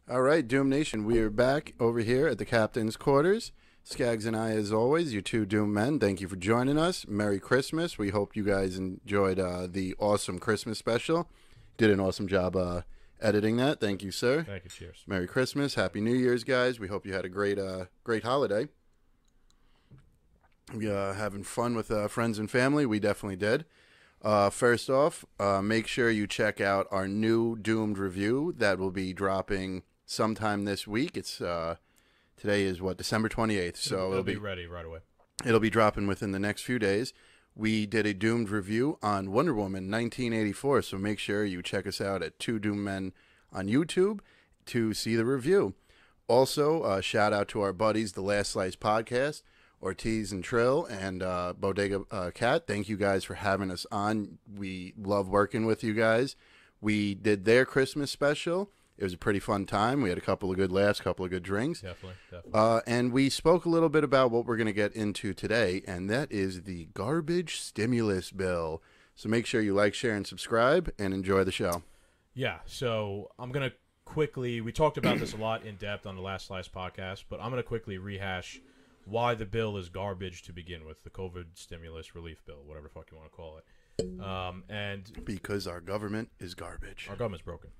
All right, Doom Nation, we are back over here at the captain's quarters. Skaggs and I, as always, you two Doom men, thank you for joining us. Merry Christmas. We hope you guys enjoyed the awesome Christmas special. Did an awesome job editing that. Thank you, sir. Thank you. Cheers. Merry Christmas. Happy New Year's, guys. We hope you had a great holiday. Having fun with friends and family. We definitely did. First off, make sure you check out our new Doomed review that will be dropping sometime this week. It's today is December 28th, so it'll be ready right away. It'll be dropping within the next few days. We did a Doomed review on Wonder Woman 1984, so make sure you check us out at Two Doom Men on YouTube to see the review. Also, shout out to our buddies, the Last Slice Podcast, Ortiz and Trill, and Bodega Cat. Thank you guys for having us on. We love working with you guys. We did their Christmas special. It was a pretty fun time. We had a couple of good laughs, a couple of good drinks. Definitely. And we spoke a little bit about what we're going to get into today, and that is the garbage stimulus bill. So make sure you like, share, and subscribe, and enjoy the show. Yeah, so I'm going to quickly, we talked about this a lot in depth on the Last Slice podcast, but I'm going to quickly rehash why the bill is garbage to begin with, the COVID stimulus relief bill, whatever the fuck you want to call it. And because our government is garbage. Our government's broken.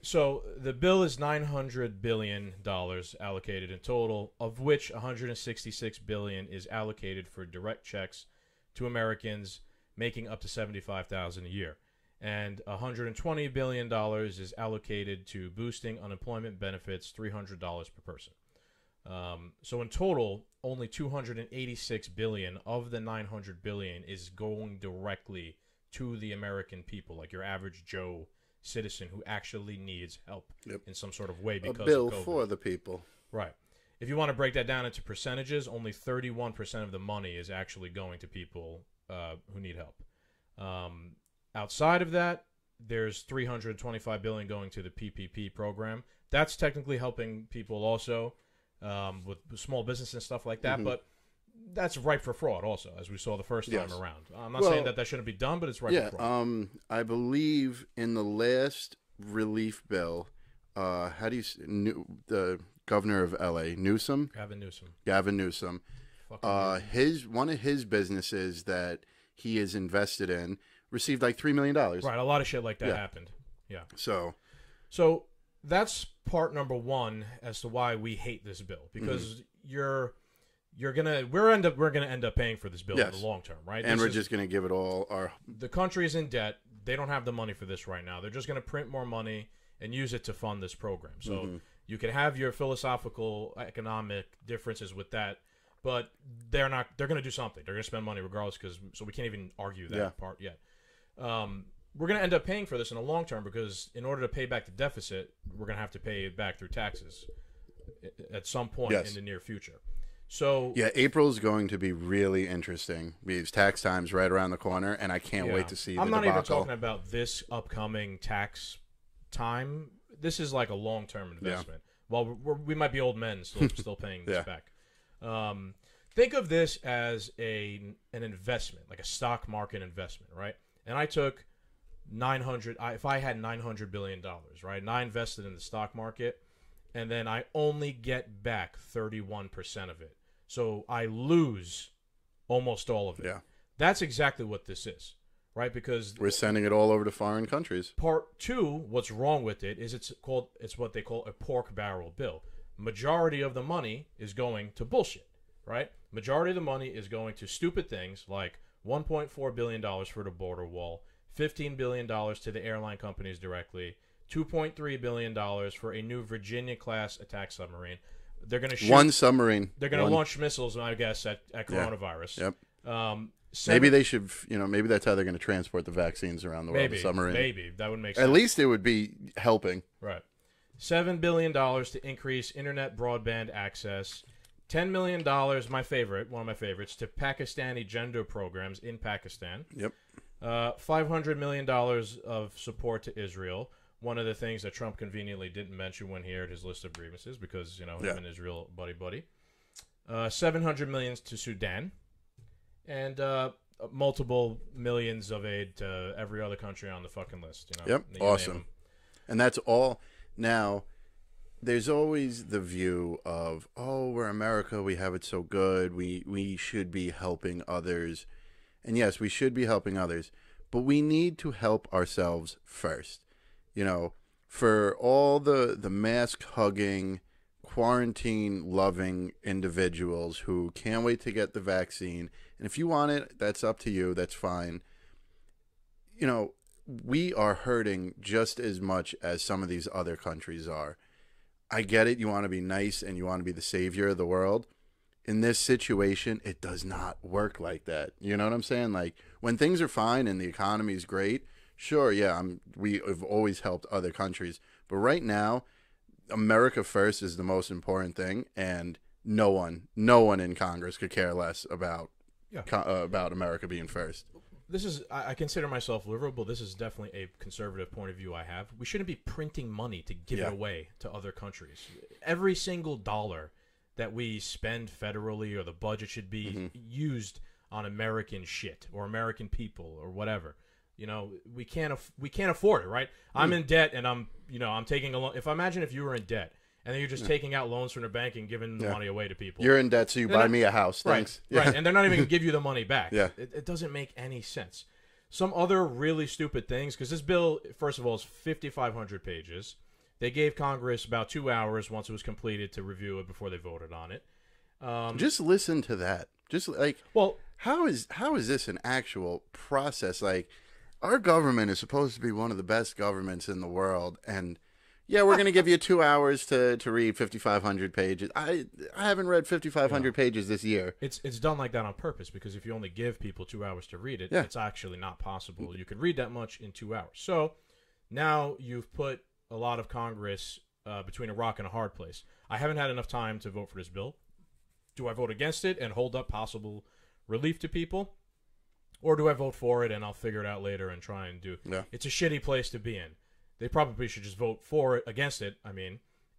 So the bill is $900 billion allocated in total, of which $166 billion is allocated for direct checks to Americans making up to $75,000 a year. And $120 billion is allocated to boosting unemployment benefits, $300 per person. So in total, only $286 billion of the $900 billion is going directly to the American people, like your average Joe citizen who actually needs help in some sort of way because a bill of COVID. For the people. Right. If you want to break that down into percentages, only 31% of the money is actually going to people who need help. Outside of that, there's $325 billion going to the PPP program. That's technically helping people also with small business and stuff like that, but that's ripe for fraud also, as we saw the first time around. I'm not saying that shouldn't be done, but it's ripe for fraud. I believe in the last relief bill, how do you say, the governor of L.A., Newsom? Gavin Newsom. One of his businesses that he is invested in received like $3 million. Right, a lot of shit like that happened. Yeah. So that's part number one as to why we hate this bill, because we're gonna end up paying for this bill in the long term, right? And we're just gonna give it all the country is in debt. They don't have the money for this right now. They're just gonna print more money and use it to fund this program. So you can have your philosophical economic differences with that, but they're gonna do something. They're gonna spend money regardless, so we can't even argue that part yet. We're going to end up paying for this in the long term because in order to pay back the deficit, we're going to have to pay it back through taxes at some point in the near future. So April's going to be really interesting because tax time's right around the corner, and I can't wait to see the debacle. I'm not even talking about this upcoming tax time. This is like a long-term investment. Well, we might be old men still paying this back. Think of this as an investment, like a stock market investment, right? And I took if I had $900 billion, right, and I invested in the stock market, and then I only get back 31% of it. So I lose almost all of it. Yeah. That's exactly what this is, right? Because we're sending it all over to foreign countries. Part two, what's wrong with it is it's what they call a pork barrel bill. Majority of the money is going to bullshit, right? Majority of the money is going to stupid things like $1.4 billion for the border wall, $15 billion to the airline companies directly, $2.3 billion for a new Virginia-class attack submarine. They're going to shoot one submarine. They're going to launch missiles, I guess, at coronavirus. Yep. Maybe they should, maybe that's how they're going to transport the vaccines around the world. The submarine. Maybe. That would make sense. At least it would be helping. Right. $7 billion to increase internet broadband access. $10 million, one of my favorites, to Pakistani gender programs in Pakistan. Yep. $500 million of support to Israel. One of the things that Trump conveniently didn't mention when he aired his list of grievances because, him and Israel buddy. $700 million to Sudan. And multiple millions of aid to every other country on the fucking list. Yep. Awesome. And that's all. Now, there's always the view of, oh, we're America, we have it so good, we should be helping others. And yes, we should be helping others, but we need to help ourselves first. You know, for all the mask hugging, quarantine loving individuals who can't wait to get the vaccine, and if you want it, that's up to you, that's fine. You know, we are hurting just as much as some of these other countries are. I get it, you want to be nice and you want to be the savior of the world. In this situation, it does not work like that. You know what I'm saying? Like, when things are fine and the economy is great, sure, yeah, we have always helped other countries. But right now, America first is the most important thing, and no one in Congress could care less about about America being first. This is, I consider myself liberal, but this is definitely a conservative point of view I have. We shouldn't be printing money to give it away to other countries. Every single dollar that we spend federally or the budget should be used on American shit or American people or whatever. You know, we can't afford it, right? I'm in debt and I'm taking a loan. Imagine if you were in debt and then you're just taking out loans from the bank and giving the money away to people. You're in debt, so you buy me a house. Thanks. Right, and they're not even going to give you the money back. Yeah. It doesn't make any sense. Some other really stupid things, because this bill, first of all, is 5,500 pages. They gave Congress about 2 hours once it was completed to review it before they voted on it. Just listen to that. Just like, well, how is this an actual process? Like, our government is supposed to be one of the best governments in the world, and yeah, we're going to give you 2 hours to read 5,500 pages. I haven't read 5,500 pages this year. It's done like that on purpose, because if you only give people 2 hours to read it, it's actually not possible. You can read that much in 2 hours. So now you've put a lot of Congress between a rock and a hard place. I haven't had enough time to vote for this bill. Do I vote against it and hold up possible relief to people? Or do I vote for it and I'll figure it out later and try and do... Yeah. It's a shitty place to be in. They probably should just vote for it, against it,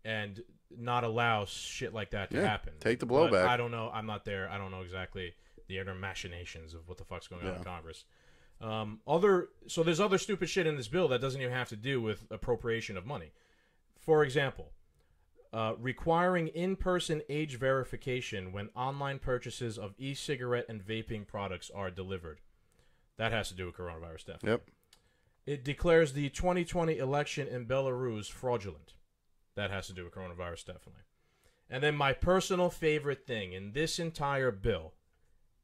and not allow shit like that to happen. Take the blowback. But I don't know. I'm not there. I don't know exactly the inner machinations of what the fuck's going on in Congress. So there's other stupid shit in this bill that doesn't even have to do with appropriation of money. For example, requiring in-person age verification when online purchases of e-cigarette and vaping products are delivered. That has to do with coronavirus, definitely. Yep. It declares the 2020 election in Belarus fraudulent. That has to do with coronavirus, definitely. And then my personal favorite thing in this entire bill,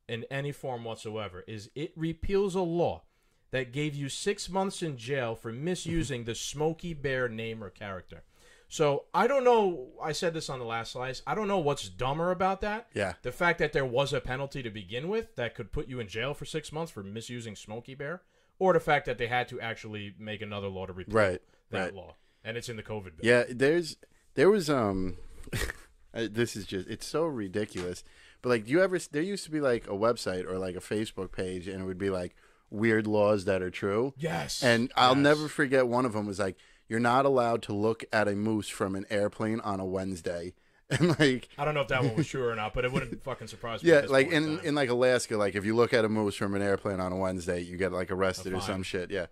in any form whatsoever, is it repeals a law that gave you 6 months in jail for misusing the Smokey Bear name or character. So I don't know. I said this on the last slice. I don't know what's dumber about that. Yeah. The fact that there was a penalty to begin with that could put you in jail for 6 months for misusing Smokey Bear, or the fact that they had to actually make another law to repeal that law, and it's in the COVID bill. Yeah, there was this is just, it's so ridiculous. But like, there used to be like a website or like a Facebook page, and it would be like weird laws that are true. Yes. And I'll never forget, one of them was like, you're not allowed to look at a moose from an airplane on a Wednesday. And like, I don't know if that one was true or not, but it wouldn't fucking surprise me. Yeah, like in like Alaska, like if you look at a moose from an airplane on a Wednesday, you get like arrested or some shit. Yeah,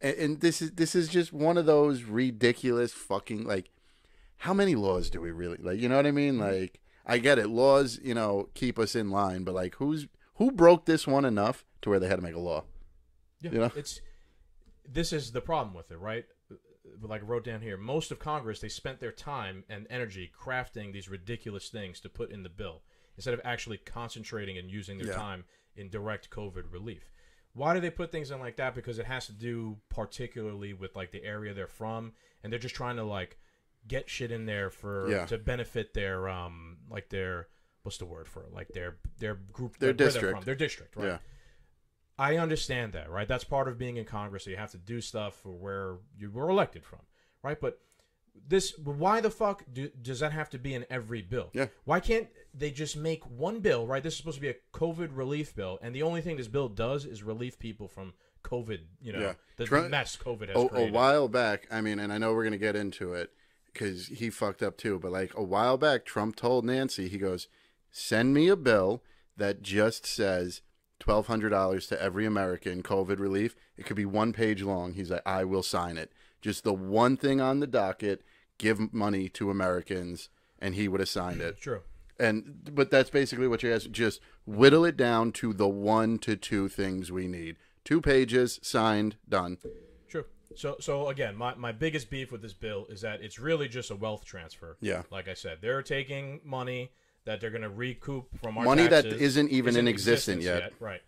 and this is just one of those ridiculous fucking, like, how many laws do we really, like? You know what I mean? Like, I get it, laws, keep us in line, but like, who broke this one enough to where they had to make a law? Yeah, this is the problem with it, right? Like I wrote down here, most of Congress, they spent their time and energy crafting these ridiculous things to put in the bill instead of actually concentrating and using their time in direct COVID relief. Why do they put things in like that? Because it has to do particularly with like the area they're from, and they're just trying to like get shit in there to benefit their like their, what's the word for it? Like their group, their district, their district, right? Yeah. I understand that, right? That's part of being in Congress. So you have to do stuff for where you were elected from, right? But why the fuck does that have to be in every bill? Yeah. Why can't they just make one bill, right? This is supposed to be a COVID relief bill, and the only thing this bill does is relieve people from COVID, the mess COVID has created. A while back, and I know we're going to get into it because he fucked up too, but like a while back, Trump told Nancy, he goes, send me a bill that just says $1,200 to every American, COVID relief. It could be 1 page long. He's like, I will sign it. Just the one thing on the docket. give money to Americans, and he would have signed it. True. But that's basically what you're asking. Just whittle it down to the 1 to 2 things we need. 2 pages, signed, done. True. So again, my biggest beef with this bill is that it's really just a wealth transfer. Yeah. Like I said, they're taking money that they're going to recoup from our money taxes. that isn't even in existence yet. Right.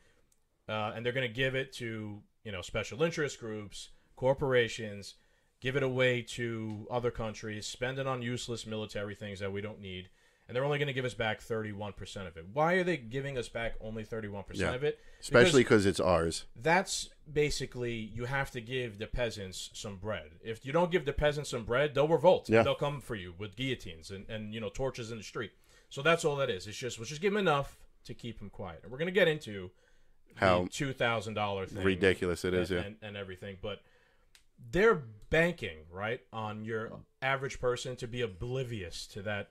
And they're going to give it to, special interest groups, corporations, give it away to other countries, spend it on useless military things that we don't need. And they're only going to give us back 31% of it. Why are they giving us back only 31% of it? Especially because it's ours. That's basically, you have to give the peasants some bread. If you don't give the peasants some bread, they'll revolt. Yeah. They'll come for you with guillotines and torches in the street. So that's all that is. Let's just give them enough to keep them quiet. And we're going to get into how the $2,000 thing. Ridiculous it is, and everything. But they're banking, right, on your average person to be oblivious to that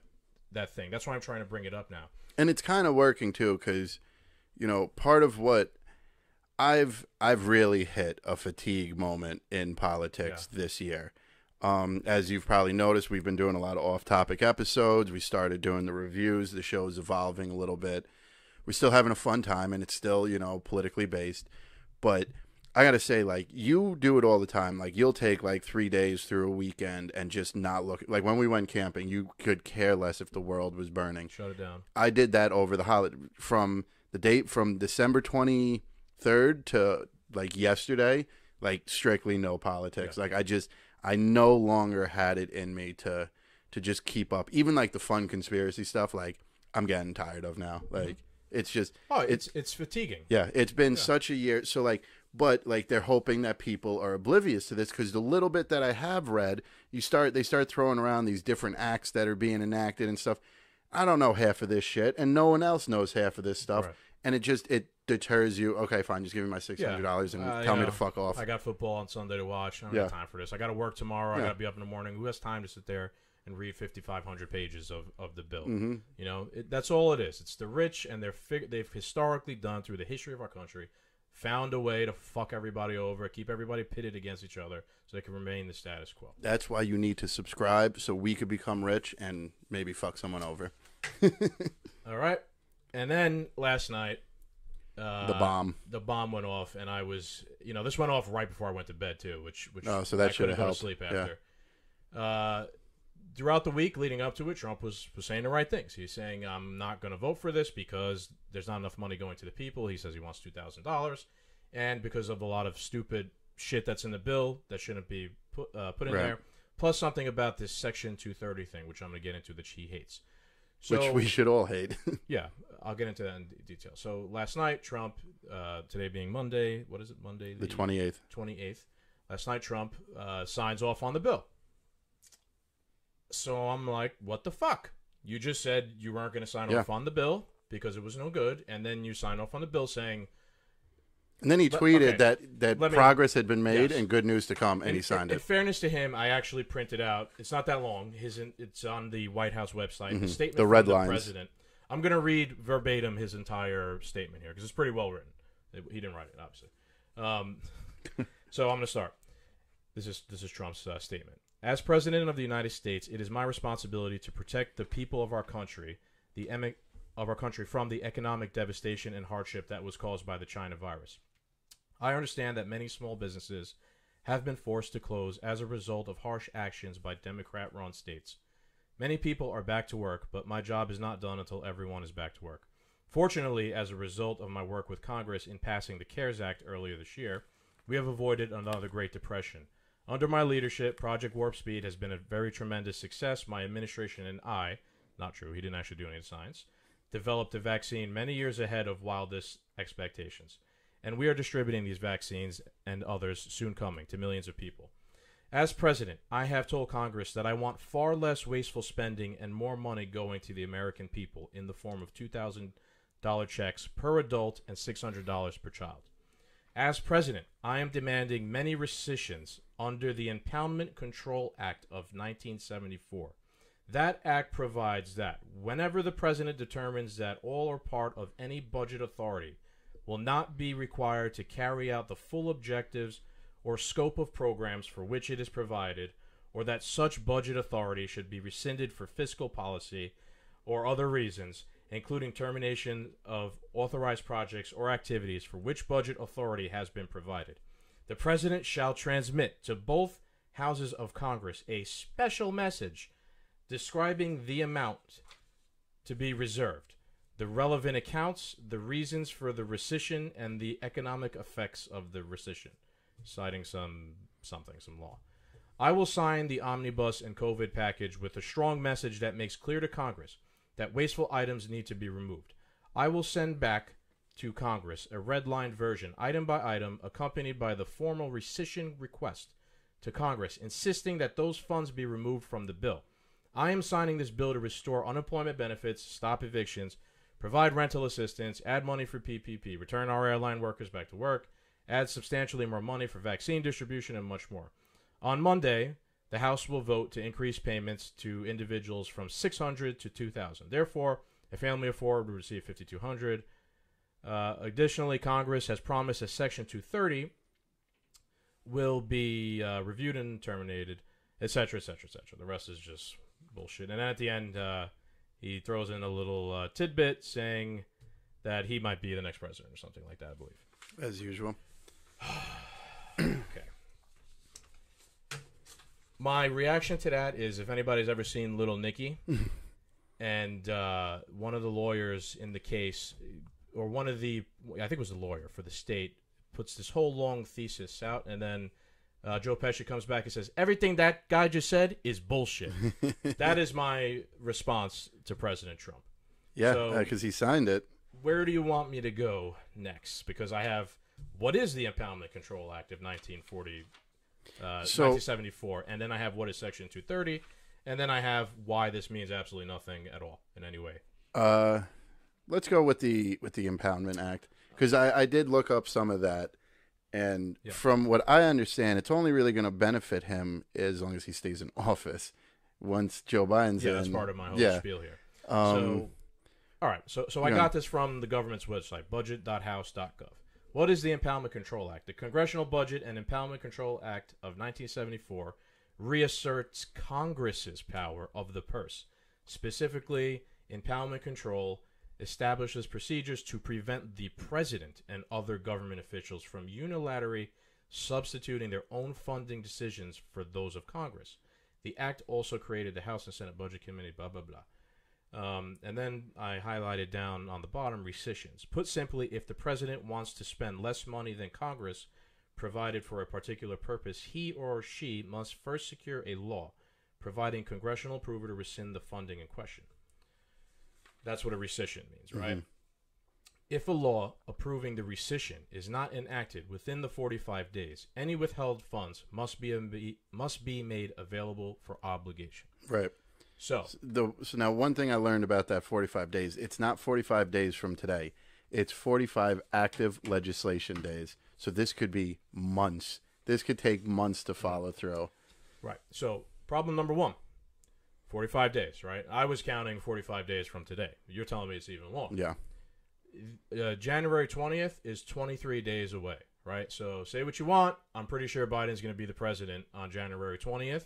thing. That's why I'm trying to bring it up now. And it's kind of working too, because part of what I've really hit a fatigue moment in politics this year. As you've probably noticed, we've been doing a lot of off-topic episodes. We started doing the reviews. The show's evolving a little bit. We're still having a fun time, and it's still politically based. But I gotta say, like, you do it all the time. Like, you'll take like 3 days through a weekend and just not look. Like, when we went camping, you could care less if the world was burning. Shut it down. I did that over the holiday, from December 23rd to like yesterday. Like, strictly no politics. Yeah. Like, I no longer had it in me to just keep up. Even like the fun conspiracy stuff. Like, I'm getting tired of now. Like, it's just it's fatiguing. Yeah, it's been such a year. So like. But like, they're hoping that people are oblivious to this, because the little bit that I have read, they start throwing around these different acts that are being enacted and stuff. I don't know half of this shit, and no one else knows half of this stuff, right. And it deters you. Okay, fine, just give me my $600 and tell me to fuck off. I got football on Sunday to watch. I don't have time for this. I got to work tomorrow. I got to be up in the morning. Who has time to sit there and read 5,500 pages of the bill? That's all it is. It's the rich, and they've historically done, through the history of our country, found a way to fuck everybody over, keep everybody pitted against each other so they can remain the status quo. That's why you need to subscribe, so we could become rich and maybe fuck someone over. All right. And then last night, the bomb went off, and I was, this went off right before I went to bed too, which so that should have helped. Sleep after. Yeah. Throughout the week leading up to it, Trump was saying the right things. He's saying, I'm not going to vote for this because there's not enough money going to the people. He says he wants $2,000. And because of a lot of stupid shit that's in the bill that shouldn't be put in there. Plus something about this Section 230 thing, which I'm going to get into, that he hates. So, which we should all hate. Yeah, I'll get into that in detail. So last night, Trump, today being Monday, what is it, Monday? The 28th. 28th. Last night, Trump signs off on the bill. So I'm like, what the fuck? You just said you weren't going to sign off on the bill because it was no good, and then you signed off on the bill saying... And then he tweeted that progress had been made and good news to come, and he signed it. In fairness to him, I actually printed out... It's not that long. It's on the White House website. The statement the from red the lines. president. I'm going to read verbatim his entire statement here because it's pretty well written. He didn't write it, obviously. So I'm going to start. This is Trump's statement. As President of the United States, it is my responsibility to protect the people of our country, from the economic devastation and hardship that was caused by the China virus. I understand that many small businesses have been forced to close as a result of harsh actions by Democrat-run states. Many people are back to work, but my job is not done until everyone is back to work. Fortunately, as a result of my work with Congress in passing the CARES Act earlier this year, we have avoided another Great Depression. Under my leadership, Project Warp Speed has been a very tremendous success. My administration and I, not true, he didn't actually do any of the science, developed a vaccine many years ahead of wildest expectations. And we are distributing these vaccines and others soon coming to millions of people. As president, I have told Congress that I want far less wasteful spending and more money going to the American people in the form of $2,000 checks per adult and $600 per child. As president, I am demanding many rescissions under the Impoundment Control Act of 1974. That act provides that whenever the president determines that all or part of any budget authority will not be required to carry out the full objectives or scope of programs for which it is provided, or that such budget authority should be rescinded for fiscal policy or other reasons, including termination of authorized projects or activities for which budget authority has been provided. The President shall transmit to both houses of Congress a special message describing the amount to be reserved, the relevant accounts, the reasons for the rescission, and the economic effects of the rescission, citing some law. I will sign the omnibus and COVID package with a strong message that makes clear to Congress that wasteful items need to be removed. I will send back to Congress a redlined version, item by item, accompanied by the formal rescission request to Congress, insisting that those funds be removed from the bill. I am signing this bill to restore unemployment benefits, stop evictions, provide rental assistance, add money for PPP, return our airline workers back to work, add substantially more money for vaccine distribution, and much more. On Monday, the House will vote to increase payments to individuals from $600 to $2,000. Therefore, a family of four would receive $5,200. Additionally, Congress has promised that Section 230 will be reviewed and terminated, etc., etc., etc. The rest is just bullshit. And at the end, he throws in a little tidbit saying that he might be the next president or something like that, I believe. As usual. Okay. My reaction to that is, if anybody's ever seen Little Nicky, and one of the lawyers in the case, or one of the, I think it was the lawyer for the state, puts this whole long thesis out, and then Joe Pesci comes back and says, everything that guy just said is bullshit. That is my response to President Trump. Yeah, because he signed it. Where do you want me to go next? Because I have, what is the Impoundment Control Act of 1974, and then I have what is Section 230, and then I have why this means absolutely nothing at all in any way. Let's go with the Impoundment Act, because I did look up some of that, and from what I understand, it's only really going to benefit him as long as he stays in office. Once Joe Biden's in, that's part of my whole spiel here. All right, so I got this from the government's website, budget.house.gov. What is the Impoundment Control Act? The Congressional Budget and Impoundment Control Act of 1974 reasserts Congress's power of the purse. Specifically, impoundment control establishes procedures to prevent the president and other government officials from unilaterally substituting their own funding decisions for those of Congress. The act also created the House and Senate Budget Committee, blah, blah, blah. And then I highlighted down on the bottom rescissions. Put simply, if the president wants to spend less money than Congress provided for a particular purpose, he or she must first secure a law providing congressional approval to rescind the funding in question. That's what a rescission means, right? Mm-hmm. If a law approving the rescission is not enacted within the 45 days, any withheld funds must be made available for obligation. Right. So now one thing I learned about that 45 days, it's not 45 days from today. It's 45 active legislation days. So this could be months. This could take months to follow through. Right. So problem number one, 45 days, right? I was counting 45 days from today. You're telling me it's even longer. Yeah. January 20th is 23 days away, right? So say what you want. I'm pretty sure Biden's going to be the president on January 20th.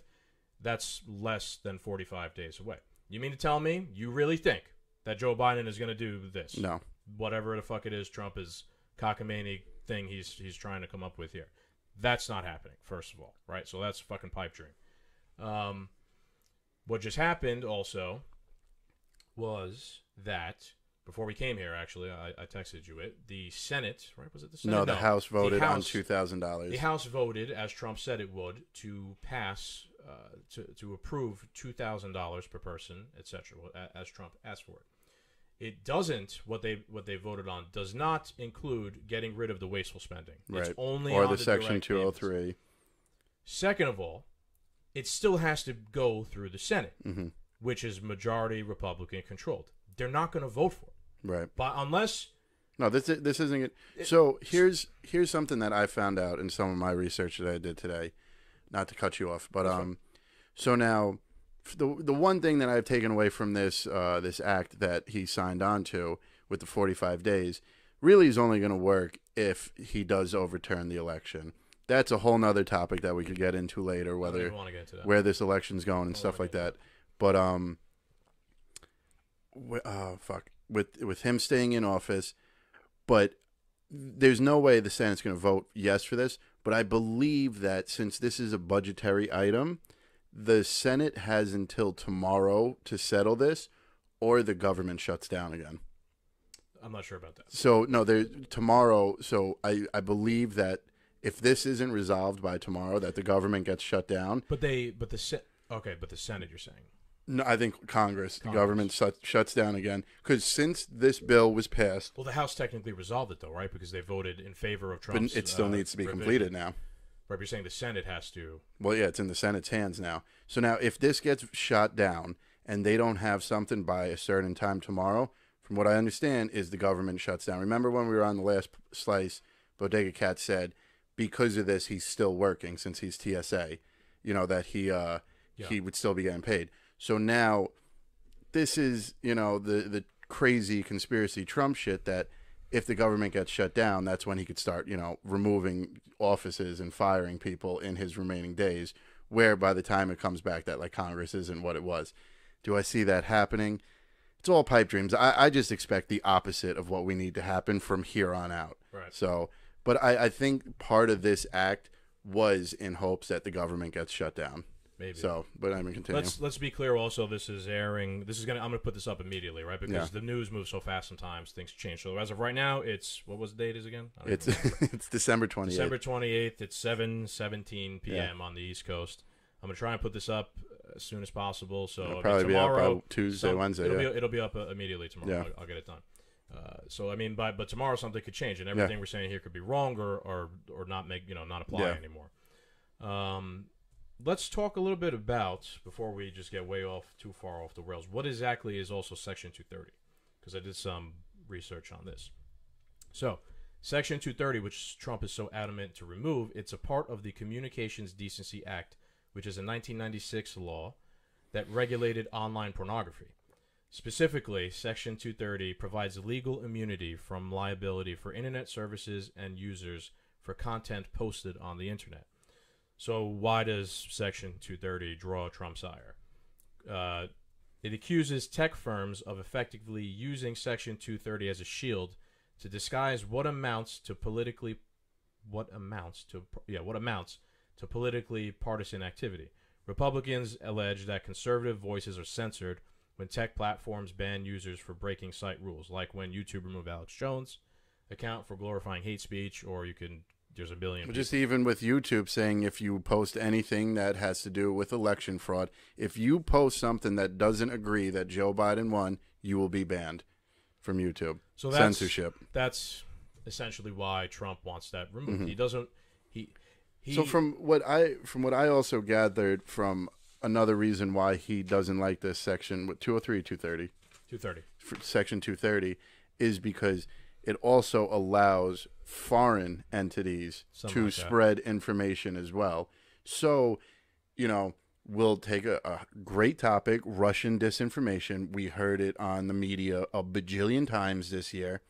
That's less than 45 days away. You mean to tell me you really think that Joe Biden is going to do this? No. Whatever the fuck it is Trump is cockamamie thing he's trying to come up with here. That's not happening, first of all, right? So that's a fucking pipe dream. What just happened also was that, before we came here, actually, I texted you it, the Senate, right? Was it the Senate? No, the House voted on $2,000. The House voted, as Trump said it would, to pass, to approve $2,000 per person, etc., as Trump asked for it. It doesn't, what they voted on does not include getting rid of the wasteful spending. Right. It's only or on the Section 203. Payments. Second of all, it still has to go through the Senate, mm-hmm. which is majority Republican controlled. They're not going to vote for it. Right. But unless... No, this isn't it. So here's something that I found out in some of my research that I did today. Not to cut you off, but so now the one thing that I've taken away from this act that he signed on to with the 45 days really is only going to work if he does overturn the election. that's a whole nother topic that we could get into later, I don't whether even want to get into that. where this election's going and stuff like that. But with him staying in office, but there's no way the Senate's going to vote yes for this. But I believe that since this is a budgetary item, the Senate has until tomorrow to settle this, or the government shuts down again. I'm not sure about that. So no, tomorrow. So I believe that if this isn't resolved by tomorrow, that the government gets shut down. But the Senate, you're saying? No, I think Congress. The government shuts down again because since this bill was passed. Well, the House technically resolved it though, right? Because they voted in favor of Trump's. But it still needs to be completed now. Right, you're saying the Senate has to. Well, yeah, it's in the Senate's hands now. So now, if this gets shot down and they don't have something by a certain time tomorrow, from what I understand, is the government shuts down. Remember when we were on the last slice, Bodega Cat said because of this he's still working since he's TSA. You know that he would still be getting paid. So now, this is the crazy conspiracy Trump shit that if the government gets shut down, that's when he could start removing offices and firing people in his remaining days. Where by the time it comes back, that Congress isn't what it was. Do I see that happening? It's all pipe dreams. I just expect the opposite of what we need to happen from here on out. Right. So, but I think part of this act was in hopes that the government gets shut down. Maybe. So, but I'm gonna continue. Let's be clear. Also, this is airing. I'm gonna put this up immediately, right? Because the news moves so fast. Sometimes things change. So as of right now, what was the date is again? It's December 28th. December 28th. It's 7:17 p.m. on the East Coast. I'm gonna try and put this up as soon as possible. So it'll probably tomorrow, be up by Tuesday, Wednesday. It'll be up immediately tomorrow. Yeah. I'll get it done. So I mean, but tomorrow something could change, and everything we're saying here could be wrong or not not apply anymore. Let's talk a little bit about, before we just get too far off the rails, what exactly is also Section 230? Because I did some research on this. So, Section 230, which Trump is so adamant to remove, it's a part of the Communications Decency Act, which is a 1996 law that regulated online pornography. Specifically, Section 230 provides legal immunity from liability for Internet services and users for content posted on the Internet. So why does Section 230 draw Trump's ire? It accuses tech firms of effectively using Section 230 as a shield to disguise what amounts to politically partisan activity. Republicans allege that conservative voices are censored when tech platforms ban users for breaking site rules, like when YouTube removed Alex Jones' account for glorifying hate speech, or there's a billion. Just even with YouTube saying if you post anything that has to do with election fraud, if you post something that doesn't agree that Joe Biden won, you will be banned from YouTube. So censorship. That's essentially why Trump wants that removed. Mm-hmm. He doesn't. So from what I also gathered from another reason why he doesn't like this section with 203 or 230. 230. Section 230 is because it also allows foreign entities to spread information as well. So, we'll take a great topic, Russian disinformation. We heard it on the media a bajillion times this year.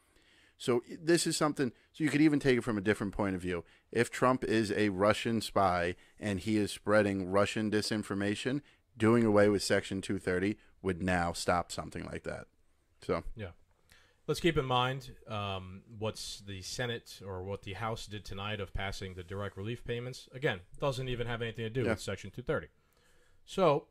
So this is something, so you could even take it from a different point of view. If Trump is a Russian spy and he is spreading Russian disinformation, doing away with Section 230 would now stop something like that. So, yeah. Let's keep in mind what's the Senate or what the House did tonight of passing the direct relief payments. Again, doesn't even have anything to do with Section 230. So,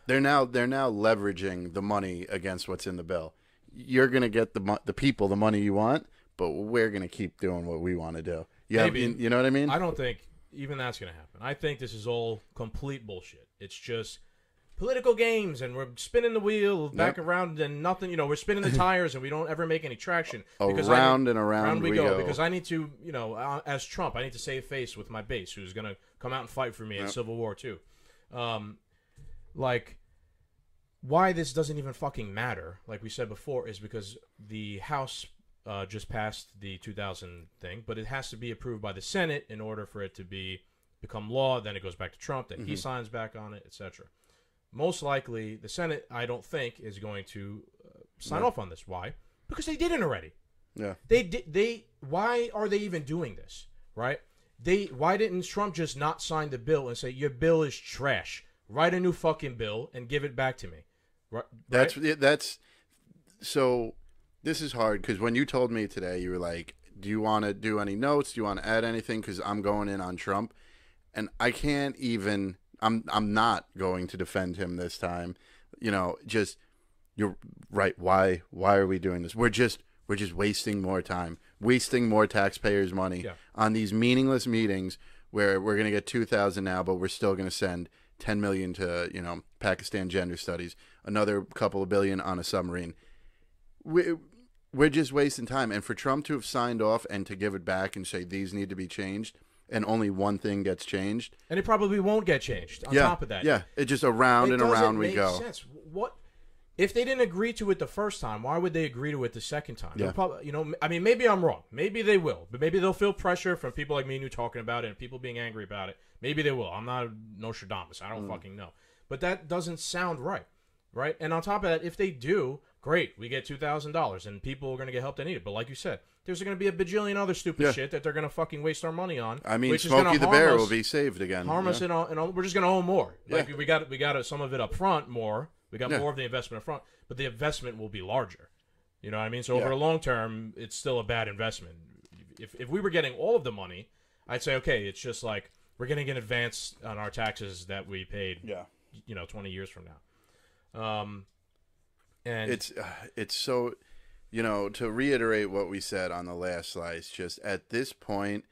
they're now leveraging the money against what's in the bill. You're gonna get the people the money you want, but we're gonna keep doing what we want to do. You know what I mean? I don't think even that's gonna happen. I think this is all complete bullshit. It's just political games, and we're spinning the wheel back around and nothing. We're spinning the tires, and we don't ever make any traction. Around and around we go. Because I need to, as Trump, I need to save face with my base, who's going to come out and fight for me in Civil War too. Why this doesn't even fucking matter, like we said before, is because the House just passed the 2000 thing, but it has to be approved by the Senate in order for it to become law. Then it goes back to Trump, then he signs back on it, etc. Most likely, the Senate, I don't think, is going to sign off on this. Why? Because they didn't already. Yeah. They. Why are they even doing this? Right? Why didn't Trump just not sign the bill and say your bill is trash? Write a new fucking bill and give it back to me. Right? That's so. This is hard because when you told me today, you were like, "Do you want to do any notes? Do you want to add anything?" Because I'm going in on Trump, and I can't even. I'm not going to defend him this time. Just you're right. Why are we doing this? We're just wasting more time, wasting more taxpayers' money on these meaningless meetings where we're going to get 2,000 now, but we're still going to send 10 million to Pakistan gender studies, another couple of billion on a submarine. We're just wasting time, and for Trump to have signed off and to give it back and say these need to be changed, and only one thing gets changed, and it probably won't get changed. On top of that, it's just around and around we go. Sense. What if they didn't agree to it the first time? Why would they agree to it the second time? Yeah. Probably, I mean, maybe I'm wrong. Maybe they will, but maybe they'll feel pressure from people like me and you talking about it, and people being angry about it. Maybe they will. I'm not Nostradamus. I don't fucking know, but that doesn't sound right. And on top of that, if they do, great, we get $2,000, and people are going to get help they need it. But like you said, there's going to be a bajillion other stupid shit that they're going to fucking waste our money on. I mean, Smokey the Bear will be saved again. Harm us, and we're just going to owe more. Like we got some of it up front more. We got more of the investment up front, but the investment will be larger. You know what I mean? So over the long term, it's still a bad investment. If we were getting all of the money, I'd say, okay, it's just like we're getting an advance on our taxes that we paid 20 years from now. And it's so, to reiterate what we said on the last slice, just at this point,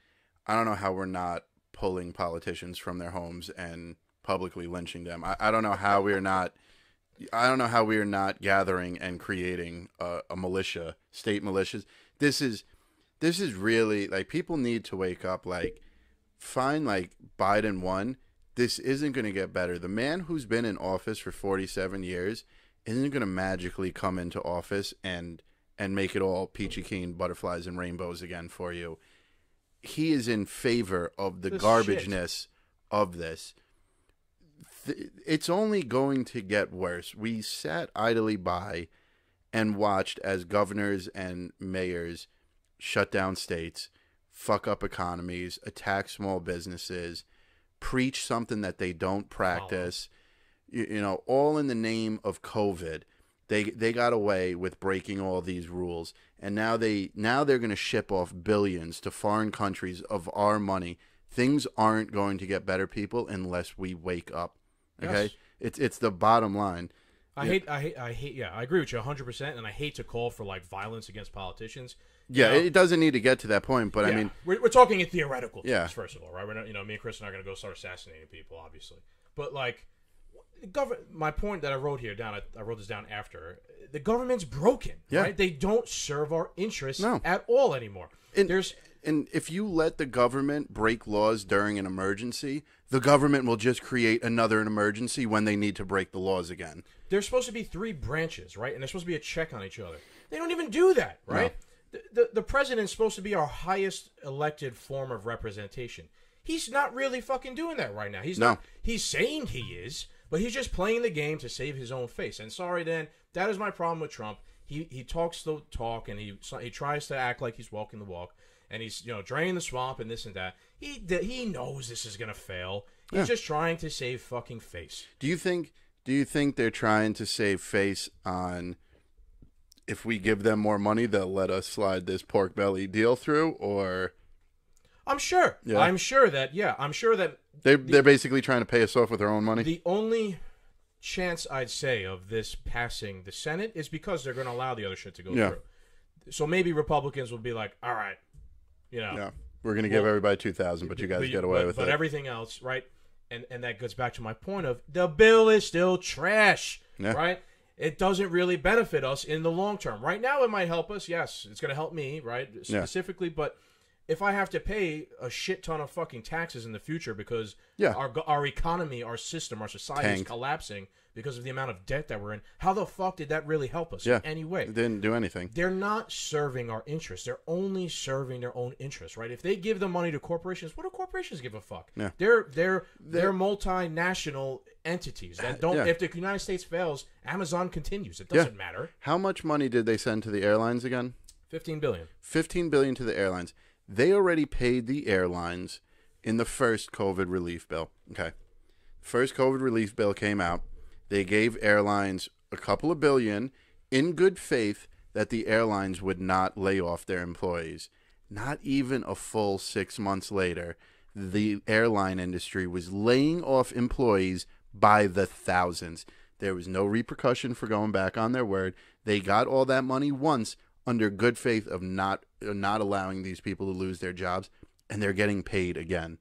I don't know how we're not pulling politicians from their homes and publicly lynching them. I don't know how we are not. I don't know how we are not gathering and creating a militia, state militias. This is really like people need to wake up. Like, fine, like Biden won. This isn't going to get better. The man who's been in office for 47 years isn't going to magically come into office and make it all peachy keen, butterflies and rainbows again for you. He is in favor of the garbageness of this. It's only going to get worse. We sat idly by and watched as governors and mayors shut down states, fuck up economies, attack small businesses, preach something that they don't practice. All in the name of COVID. They got away with breaking all these rules, and now they're going to ship off billions to foreign countries of our money. Things aren't going to get better, people, unless we wake up. Okay, it's the bottom line. I hate. Yeah, I agree with you 100%, and I hate to call for like violence against politicians. Yeah, it doesn't need to get to that point, but I mean, we're talking in theoretical terms, first of all, right? We're not, me and Chris are not going to go start assassinating people, obviously, but like. My point that I wrote here down, I wrote this down after. The government's broken, right? They don't serve our interests at all anymore. And if you let the government break laws during an emergency, the government will just create another emergency when they need to break the laws again. There's supposed to be 3 branches, right? And there's supposed to be a check on each other. They don't even do that, right? No. The president's supposed to be our highest elected form of representation. He's not really fucking doing that right now. He's saying he is. But he's just playing the game to save his own face. And sorry, Dan, that is my problem with Trump. He talks the talk, and he tries to act like he's walking the walk, and he's draining the swamp and this and that. He knows this is gonna fail. He's just trying to save fucking face. Do you think they're trying to save face on if we give them more money, they'll let us slide this pork belly deal through, or? I'm sure. Yeah. I'm sure that. They're basically trying to pay us off with their own money. The only chance I'd say of this passing the Senate is because they're going to allow the other shit to go through. So maybe Republicans will be like, all right, we're going to give everybody 2,000, but you guys get away with it. But everything else, right? And that goes back to my point of the bill is still trash, right? It doesn't really benefit us in the long term. Right now, it might help us. Yes, it's going to help me, right, specifically, but. If I have to pay a shit ton of fucking taxes in the future because our economy, our system, our society is collapsing because of the amount of debt that we're in, how the fuck did that really help us in any way? It didn't do anything. They're not serving our interests. They're only serving their own interests, right? If they give the money to corporations, what do corporations give a fuck? Yeah. They're multinational entities that don't. If the United States fails, Amazon continues. It doesn't matter. How much money did they send to the airlines again? $15 billion. $15 billion to the airlines. They already paid the airlines in the first COVID relief bill. Okay. First COVID relief bill came out. They gave airlines a couple of billion in good faith that the airlines would not lay off their employees. Not even a full 6 months later, the airline industry was laying off employees by the thousands. There was no repercussion for going back on their word. They got all that money once under good faith of not allowing these people to lose their jobs, and they're getting paid again.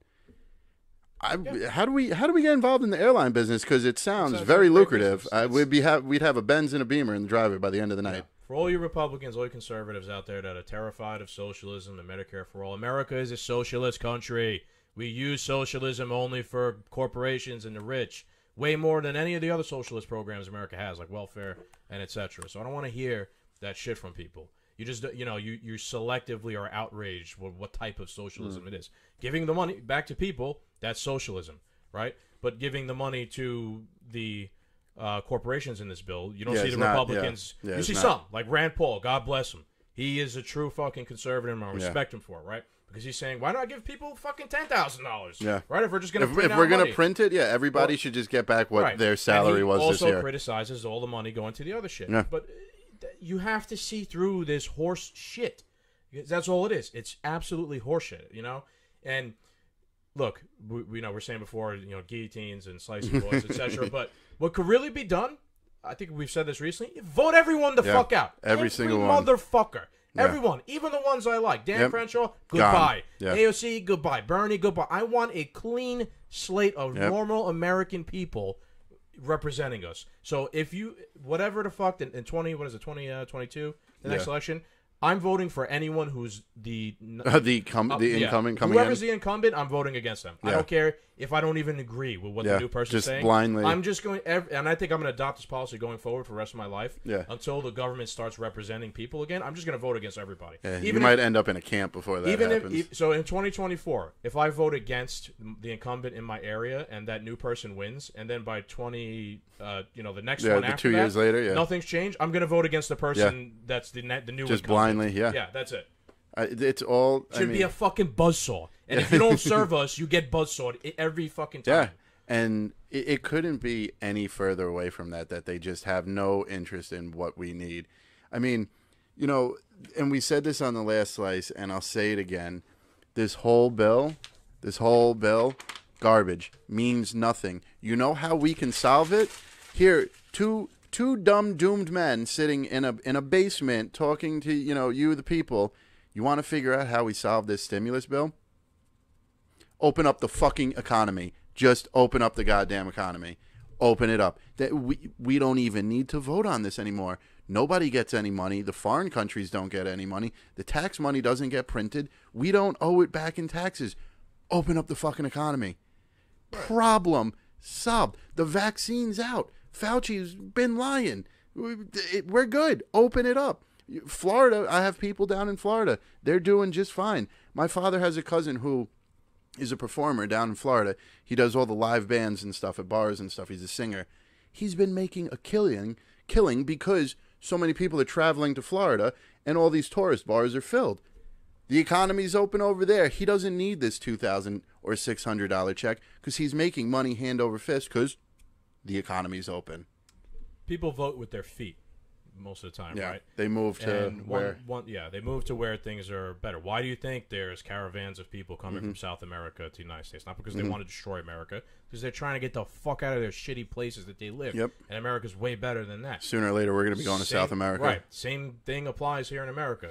How do we get involved in the airline business? Because it sounds very lucrative. We'd have a Benz and a Beamer in the driveway by the end of the night. Yeah. For all you Republicans, all you conservatives out there that are terrified of socialism and Medicare for all, America is a socialist country. We use socialism only for corporations and the rich, way more than any of the other socialist programs America has, like welfare and etc. So I don't want to hear that shit from people. You just, you selectively are outraged with what type of socialism it is. Giving the money back to people, that's socialism, right? But giving the money to the corporations in this bill, you don't see the Republicans. You see some, like Rand Paul, God bless him. He is a true fucking conservative, and I respect him for it, right? Because he's saying, why not give people fucking $10,000? Yeah. Right? If we're just going to print to print it, everybody should just get back what their salary was this year. He also criticizes all the money going to the other shit. Yeah. But you have to see through this horse shit. That's all it is. It's absolutely horse shit, And look, we're saying before, guillotines and slicing boys, etc. But what could really be done, I think we've said this recently, vote everyone the fuck out. Every single one. Motherfucker. Yeah. Everyone, even the ones I like. Dan Crenshaw, goodbye. Yeah. AOC, goodbye. Bernie, goodbye. I want a clean slate of normal American people representing us. So if you, whatever the fuck, in 2022, the next election, I'm voting for anyone who's the incumbent coming Whoever's the incumbent, I'm voting against them. I don't care if I don't even agree with what the new person's saying. Just blindly. I'm just going, and I think I'm going to adopt this policy going forward for the rest of my life. Yeah. Until the government starts representing people again, I'm just going to vote against everybody. Yeah, you might end up in a camp before that happens. So in 2024, if I vote against the incumbent in my area and that new person wins, and then by the next one after 2 years later, nothing's changed, I'm going to vote against the person that's the new incumbent. Just blindly, Yeah, that's it. It's all... Should be a fucking buzzsaw. And if you don't serve us, you get buzzsawed every fucking time. Yeah, and it couldn't be any further away from that they just have no interest in what we need. I mean, and we said this on the last slice, and I'll say it again. This whole bill, garbage, means nothing. You know how we can solve it? Here, two dumb, doomed men sitting in a basement talking to, you, the people. You want to figure out how we solve this stimulus bill? Open up the fucking economy. Just open up the goddamn economy. Open it up. That we don't even need to vote on this anymore. Nobody gets any money. The foreign countries don't get any money. The tax money doesn't get printed. We don't owe it back in taxes. Open up the fucking economy. Problem solved. The vaccine's out. Fauci's been lying. We're good. Open it up. Florida, I have people down in Florida. They're doing just fine. My father has a cousin who is a performer down in Florida. He does all the live bands and stuff at bars and stuff. He's a singer. He's been making a killing because so many people are traveling to Florida and all these tourist bars are filled. The economy's open over there. He doesn't need this $2,000 or $600 check because he's making money hand over fist because the economy's open. People vote with their feet most of the time, right? They move to they move to where things are better. Why do you think there's caravans of people coming from South America to the United States? Not because they want to destroy America, because they're trying to get the fuck out of their shitty places that they live. Yep. And America's way better than that. Sooner or later, we're going to be going to South America. Right. Same thing applies here in America.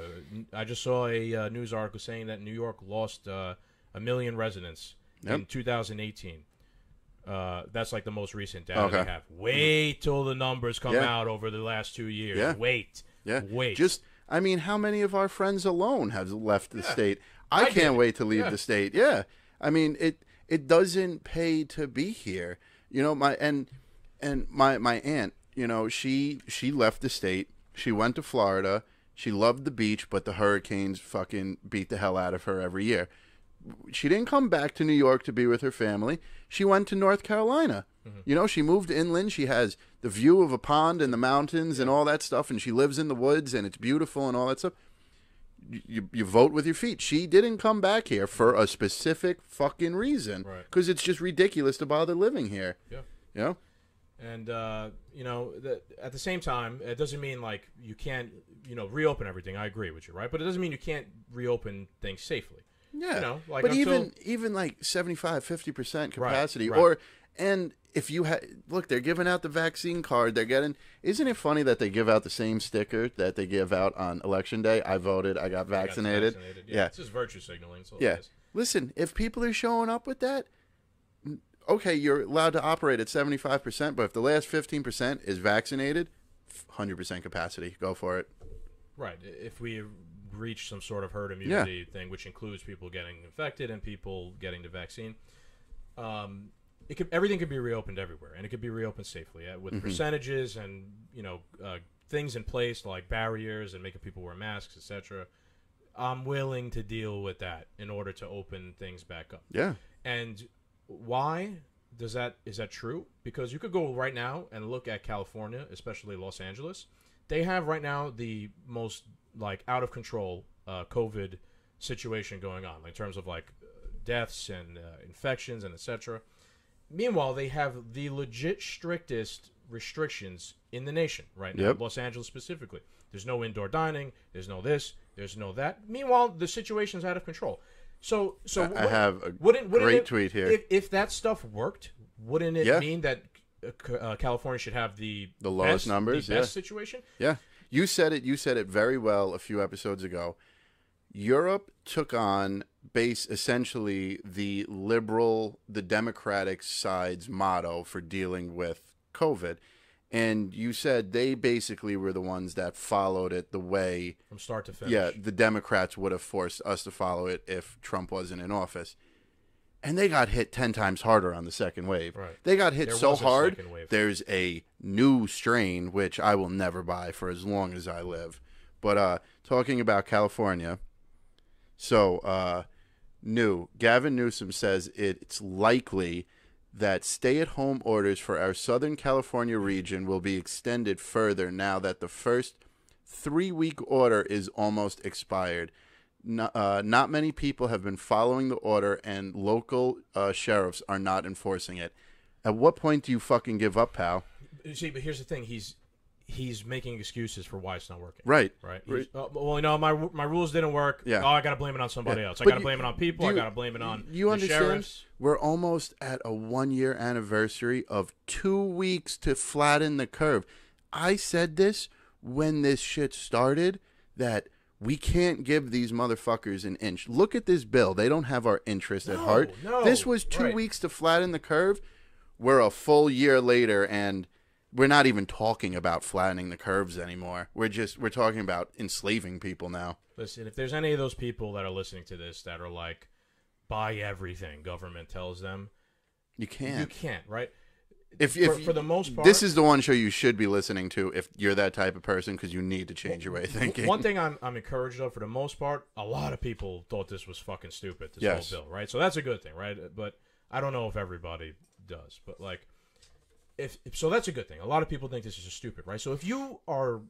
I just saw a news article saying that New York lost 1 million residents in 2018. That's like the most recent data they have. Wait till the numbers come out over the last 2 years. Yeah. Wait. Just, how many of our friends alone have left the state? I can't wait to leave the state. Yeah. I mean, it doesn't pay to be here. My aunt, she left the state. She went to Florida. She loved the beach, but the hurricanes fucking beat the hell out of her every year. She didn't come back to New York to be with her family. She went to North Carolina. She moved inland. She has the view of a pond and the mountains and all that stuff, and she lives in the woods, and it's beautiful and all that stuff. you vote with your feet. She didn't come back here for a specific fucking reason, because it's just ridiculous to bother living here. Yeah. You know? And, at the same time, it doesn't mean, like, you can't, reopen everything. I agree with you, right? But it doesn't mean you can't reopen things safely. Yeah. Like, but even like 75, 50% capacity. Right. And if you look, they're giving out the vaccine card. Isn't it funny that they give out the same sticker that they give out on Election Day? I voted. I got vaccinated. Yeah. It's just virtue signaling. Yeah. Listen, if people are showing up with that, okay, you're allowed to operate at 75%, but if the last 15% is vaccinated, 100% capacity. Go for it. Right. If we reach some sort of herd immunity thing, which includes people getting infected and people getting the vaccine, everything could be reopened everywhere, and it could be reopened safely with percentages and things in place like barriers and making people wear masks, etc. I'm willing to deal with that in order to open things back up. Yeah. And why is that true? Because you could go right now and look at California, especially Los Angeles. They have right now the most out of control COVID situation going on in terms of deaths and infections and etc. Meanwhile, they have the legit strictest restrictions in the nation right now. Los Angeles specifically. There's no indoor dining. There's no this. There's no that. Meanwhile, the situation's out of control. So I have a great tweet here. If that stuff worked, wouldn't it mean that California should have the lowest numbers, the best situation? Yeah, you said it very well a few episodes ago. Europe took on essentially the Democratic side's motto for dealing with COVID. And you said they basically were the ones that followed it the way from start to finish. Yeah, the Democrats would have forced us to follow it if Trump wasn't in office. And they got hit 10 times harder on the second wave. Right. They got hit so hard. There's a new strain, which I will never buy for as long as I live. But talking about California, Gavin Newsom says it's likely that stay-at-home orders for our Southern California region will be extended further now that the first 3-week order is almost expired. Not many people have been following the order, and local sheriffs are not enforcing it. At what point do you fucking give up, pal? See, but here's the thing. He's making excuses for why it's not working. Right. My rules didn't work. Yeah. Oh, I got to blame it on somebody else. I got to blame it on people. I got to blame it on the sheriffs. We're almost at a 1-year anniversary of 2 weeks to flatten the curve. I said this when this shit started, that we can't give these motherfuckers an inch. Look at this bill. They don't have our interest at heart. No. This was 2 weeks to flatten the curve. We're a full year later, and we're not even talking about flattening the curves anymore. We're talking about enslaving people now. Listen, if there's any of those people that are listening to this that are like, buy everything government tells them, you can't. You can't, right? For the most part, this is the one show you should be listening to if you're that type of person, because you need to change your way of thinking. One thing I'm encouraged of, for the most part, a lot of people thought this was fucking stupid, this whole bill, right? So that's a good thing, right? But I don't know if everybody does, but so that's a good thing. A lot of people think this is just stupid, right? So if you are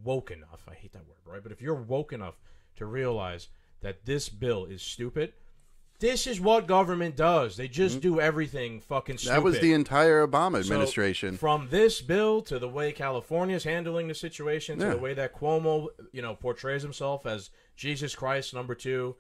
woke enough, I hate that word, right? But if you're woke enough to realize that this bill is stupid, this is what government does. They just do everything fucking stupid. That was the entire Obama administration. So from this bill to the way California's handling the situation, to the way that Cuomo, portrays himself as Jesus Christ #2,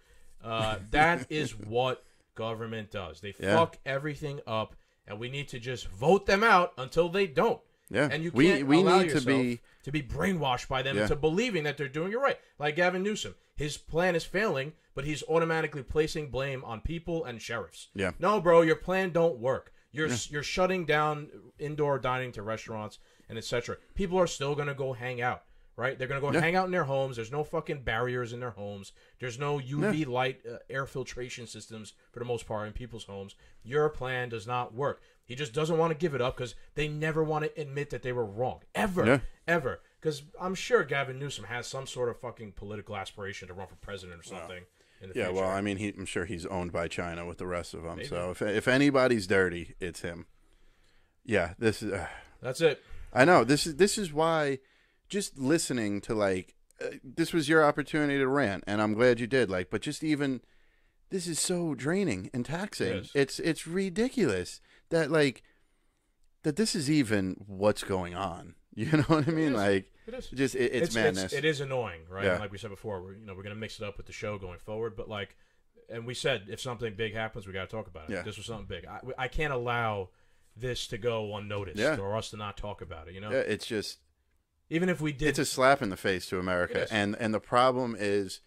that is what government does. They fuck everything up. And we need to just vote them out until they don't. Yeah. And you can't allow need yourself to be brainwashed by them into believing that they're doing it right. Like Gavin Newsom. His plan is failing, but he's automatically placing blame on people and sheriffs. Yeah. No, bro, your plan don't work. You're shutting down indoor dining to restaurants and etc. People are still going to go hang out. Right? They're going to go hang out in their homes. There's no fucking barriers in their homes. There's no UV light air filtration systems, for the most part, in people's homes. Your plan does not work. He just doesn't want to give it up because they never want to admit that they were wrong. Ever. Because I'm sure Gavin Newsom has some sort of fucking political aspiration to run for president or something in the future. Well, I mean, I'm sure he's owned by China with the rest of them. Maybe. So if anybody's dirty, it's him. Yeah, this is... That's it. I know. This is why... Just listening to this was your opportunity to rant, and I'm glad you did. Like, but just even this is so draining and taxing. It's ridiculous that this is even what's going on. You know what I mean? Like, it's madness. It is annoying, right? Yeah. And like we said before, we're going to mix it up with the show going forward. But and we said if something big happens, we got to talk about it. Yeah. This was something big. I can't allow this to go unnoticed or us to not talk about it. You know? Yeah, it's just even if we did, it's a slap in the face to America, and the problem is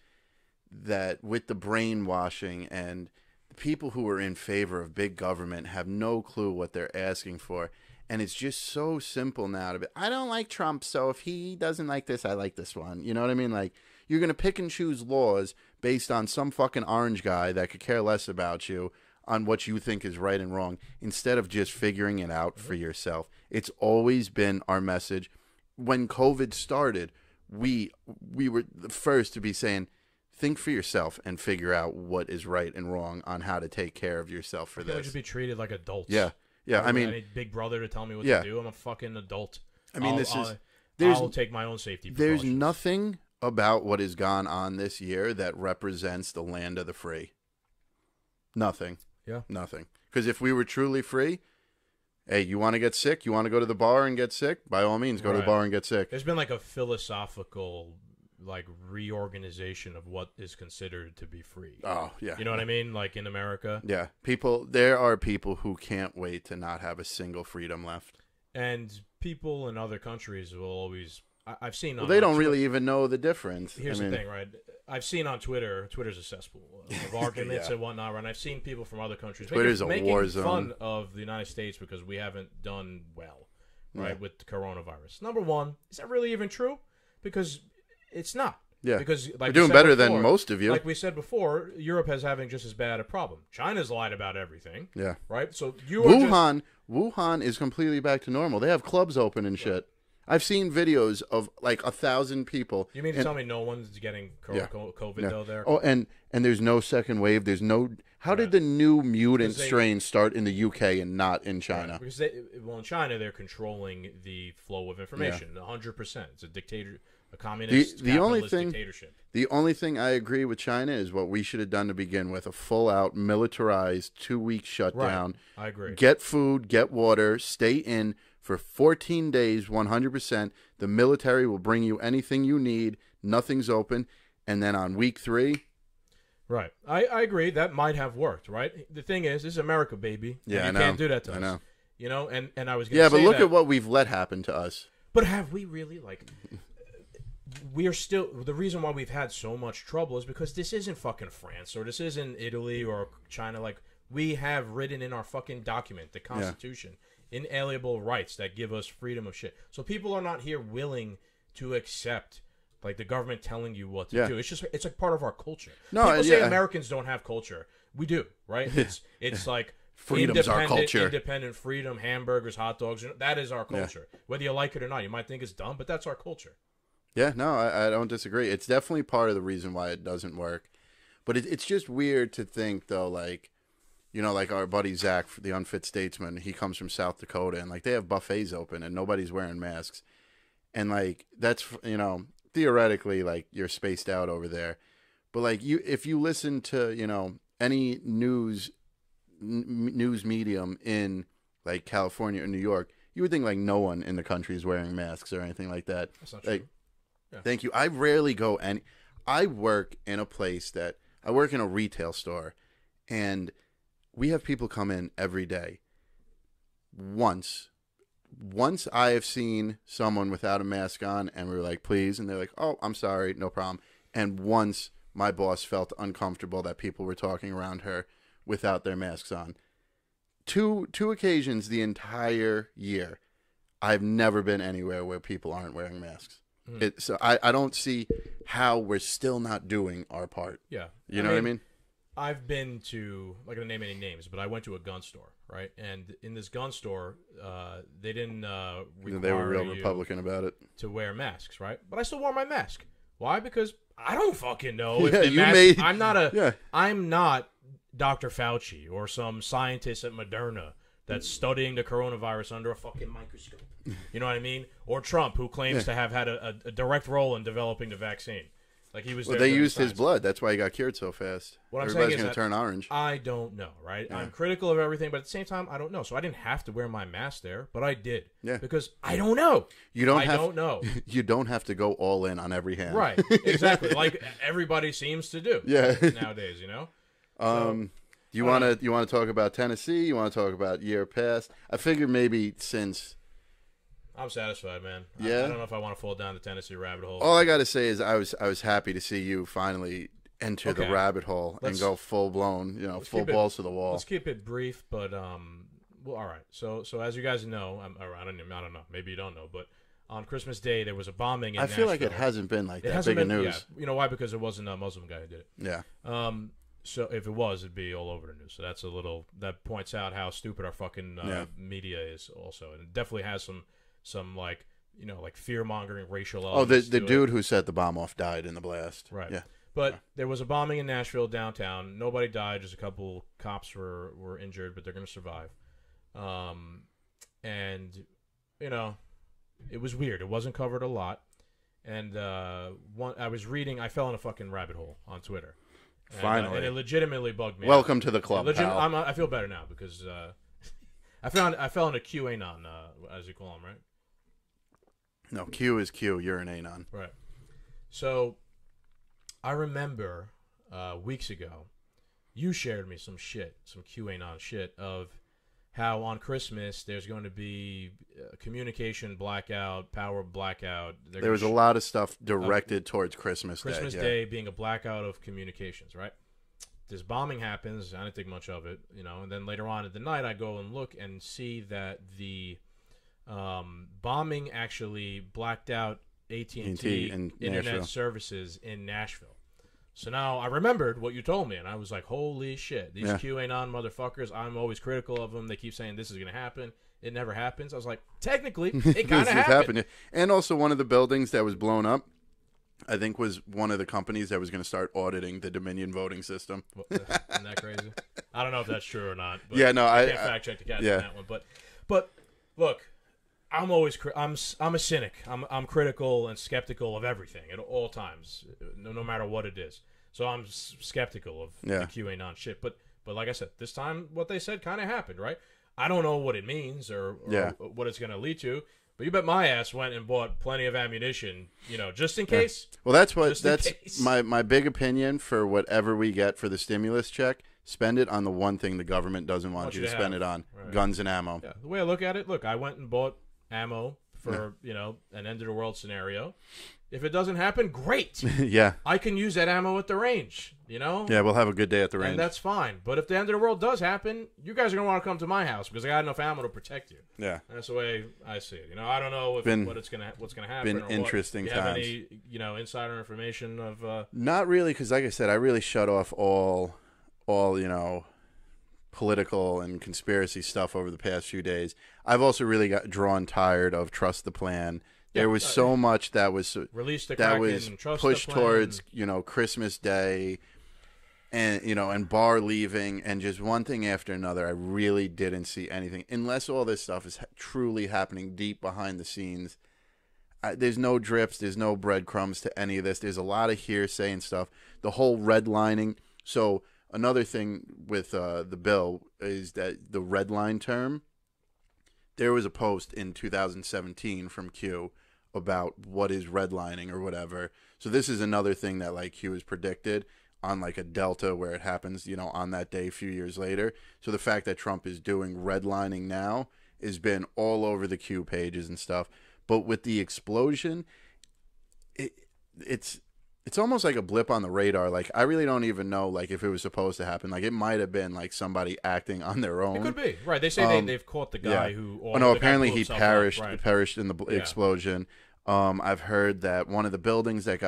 that with the brainwashing and the people who are in favor of big government have no clue what they're asking for. And it's just so simple now to be, I don't like Trump, so if he doesn't like this, I like this one. You know what I mean? Like, you're going to pick and choose laws based on some fucking orange guy that could care less about you on what you think is right and wrong instead of just figuring it out for yourself. It's always been our message. When COVID started, we were the first to be saying, think for yourself and figure out what is right and wrong on how to take care of yourself for this. We should be treated like adults. Yeah. Yeah, I mean, I need Big Brother to tell me what to do. I'm a fucking adult. I mean, I'll take my own safety precautions. There's nothing about what has gone on this year that represents the land of the free. Nothing. Yeah. Nothing. Because if we were truly free, hey, you want to get sick? You want to go to the bar and get sick? By all means, go to the bar and get sick. There's been like a philosophical reorganization of what is considered to be free. Oh, yeah. You know what I mean? Like in America. Yeah. There are people who can't wait to not have a single freedom left. And people in other countries will always, I've seen on they don't really even know the difference. Here's the thing, right? I've seen on Twitter's a cesspool of arguments and whatnot, right? And I've seen people from other countries Twitter's a war zone. Making fun of the United States because we haven't done well, right, with the coronavirus. Number one, is that really even true? Because it's not. Yeah. Because we're doing better than most of you. Like we said before, Europe has having just as bad a problem. China's lied about everything. Yeah. Right? So Wuhan is completely back to normal. They have clubs open and shit. I've seen videos of like 1,000 people. You mean to tell me no one's getting COVID though there? Oh, and there's no second wave. There's no. How did the new mutant strain start in the UK and not in China? Right, because in China they're controlling the flow of information 100%. It's a dictator. A communist dictatorship. The only thing I agree with China is what we should have done to begin with: a full-out militarized 2-week shutdown. Right. I agree. Get food, get water, stay in for 14 days, 100%. The military will bring you anything you need. Nothing's open, and then on week 3. Right. I agree. That might have worked. Right. The thing is, this is America, baby. Yeah, and you can't do that to us. I know. You know, and I was going to say but look at what we've let happen to us. But have we really we are still, the reason why we've had so much trouble is because this isn't fucking France or this isn't Italy or China. Like, we have written in our fucking document, the Constitution, inalienable rights that give us freedom of shit. So people are not here willing to accept like the government telling you what to do. It's like part of our culture. No, people say Americans don't have culture. We do, right? It's like freedom's our culture. Independent freedom, hamburgers, hot dogs. That is our culture. Whether you like it or not, you might think it's dumb, but that's our culture. Yeah, no, I don't disagree. It's definitely part of the reason why it doesn't work. But it's just weird to think, though, like, you know, like our buddy Zach, the Unfit Statesman, he comes from South Dakota, and, like, they have buffets open, and nobody's wearing masks. And, like, that's, you know, theoretically, like, you're spaced out over there. But, like, if you listen to, you know, any news medium in, like, California or New York, you would think, like, no one in the country is wearing masks or anything like that. That's not like, true. Yeah. Thank you. I rarely go I work in a place I work in a retail store, and we have people come in every day. Once I have seen someone without a mask on, and we were like, please, and they're like, oh, I'm sorry, no problem. And once my boss felt uncomfortable that people were talking around her without their masks on. Two occasions the entire year, I've never been anywhere where people aren't wearing masks. So I don't see how we're still not doing our part. Yeah. You know what I mean? I've been to, I'm not going to name any names, but I went to a gun store, right? And in this gun store, they didn't require they were real Republican about it. To wear masks, right? But I still wore my mask. Why? Because I don't fucking know if I'm not Dr. Fauci or some scientist at Moderna that's studying the coronavirus under a fucking microscope. You know what I mean? Or Trump, who claims to have had a direct role in developing the vaccine. Like he was. Well, they used his blood. That's why he got cured so fast. What I'm Everybody's saying going to turn orange. I don't know, right? Yeah. I'm critical of everything, but at the same time, I don't know. So I didn't have to wear my mask there, but I did. Yeah. Because I don't know. You don't. I don't know. You don't have to go all in on every hand. Right. Exactly. Like everybody seems to do. Yeah. Nowadays, you know. You want to talk about Tennessee? You want to talk about year past? I figured maybe since. I'm satisfied, man. Yeah. I don't know if I want to fall down the Tennessee rabbit hole. All I got to say is I was happy to see you finally enter the rabbit hole and go full blown, full balls to the wall. Let's keep it brief, but well, all right. So as you guys know, I don't know. Maybe you don't know, but on Christmas Day there was a bombing in Nashville. Like it hasn't been like that big of news. Yeah. You know why? Because it wasn't a Muslim guy who did it. Yeah. So if it was, it'd be all over the news. So that's that points out how stupid our fucking media is also, and it definitely has some like like fear mongering racial elements. The dude who set the bomb off died in the blast. Right. Yeah. But there was a bombing in Nashville downtown. Nobody died. Just a couple cops were injured, but they're going to survive. And it was weird. It wasn't covered a lot. And I was reading. I fell in a fucking rabbit hole on Twitter. Finally, and it legitimately bugged me. Welcome to the club. Pal. I feel better now because I fell into QAnon, as you call them, right? No, Q is Q. You're an anon. Right. So, I remember weeks ago, you shared me some QAnon shit of how on Christmas there's going to be communication blackout, power blackout. There was a lot of stuff directed towards Christmas Day. Christmas Day being a blackout of communications, right? This bombing happens. I didn't think much of it, and then later on in the night I go and look and see that the bombing actually blacked out AT&T internet services in Nashville. So now I remembered what you told me, and I was like, holy shit, these QAnon motherfuckers, I'm always critical of them. They keep saying this is going to happen. It never happens. I was like, technically, it kind of happened. And also one of the buildings that was blown up, I think, was one of the companies that was going to start auditing the Dominion voting system. Isn't that crazy? I don't know if that's true or not. But yeah, no, I can't fact check the cat on that one. But look, I'm always I'm a cynic. I'm critical and skeptical of everything at all times, no matter what it is. So I'm skeptical of the QAnon shit. But like I said, this time what they said kind of happened, right? I don't know what it means or what it's going to lead to. But you bet my ass went and bought plenty of ammunition, just in case. Well, that's my big opinion for whatever we get for the stimulus check. Spend it on the one thing the government doesn't want you to spend it on: guns and ammo. Yeah. The way I look at it, I went and bought ammo for an end of the world scenario. If it doesn't happen, great. Yeah, I can use that ammo at the range. Yeah, we'll have a good day at the range, and that's fine. But if the end of the world does happen, you guys are gonna want to come to my house because I got enough ammo to protect you. Yeah, and that's the way I see it. I don't know what's gonna happen. Been interesting times. Have any insider information of? Not really, because like I said, I really shut off all political and conspiracy stuff over the past few days. I've also really got tired of trust the plan. There was so much that was pushed towards Christmas Day, and and bar leaving, and just one thing after another. I really didn't see anything unless all this stuff is truly happening deep behind the scenes. There's no drips, there's no breadcrumbs to any of this. There's a lot of hearsay and stuff. The whole redlining. So another thing with the bill is that the red line term. There was a post in 2017 from Q about what is redlining or whatever. So this is another thing that Q has predicted on a Delta where it happens, on that day a few years later. So the fact that Trump is doing redlining now has been all over the Q pages and stuff. But with the explosion, it's almost like a blip on the radar. I really don't even know if it was supposed to happen. It might have been somebody acting on their own. It could be. Right. They say they've caught the guy who... Oh, no, apparently he perished in the explosion. I've heard that one of the buildings that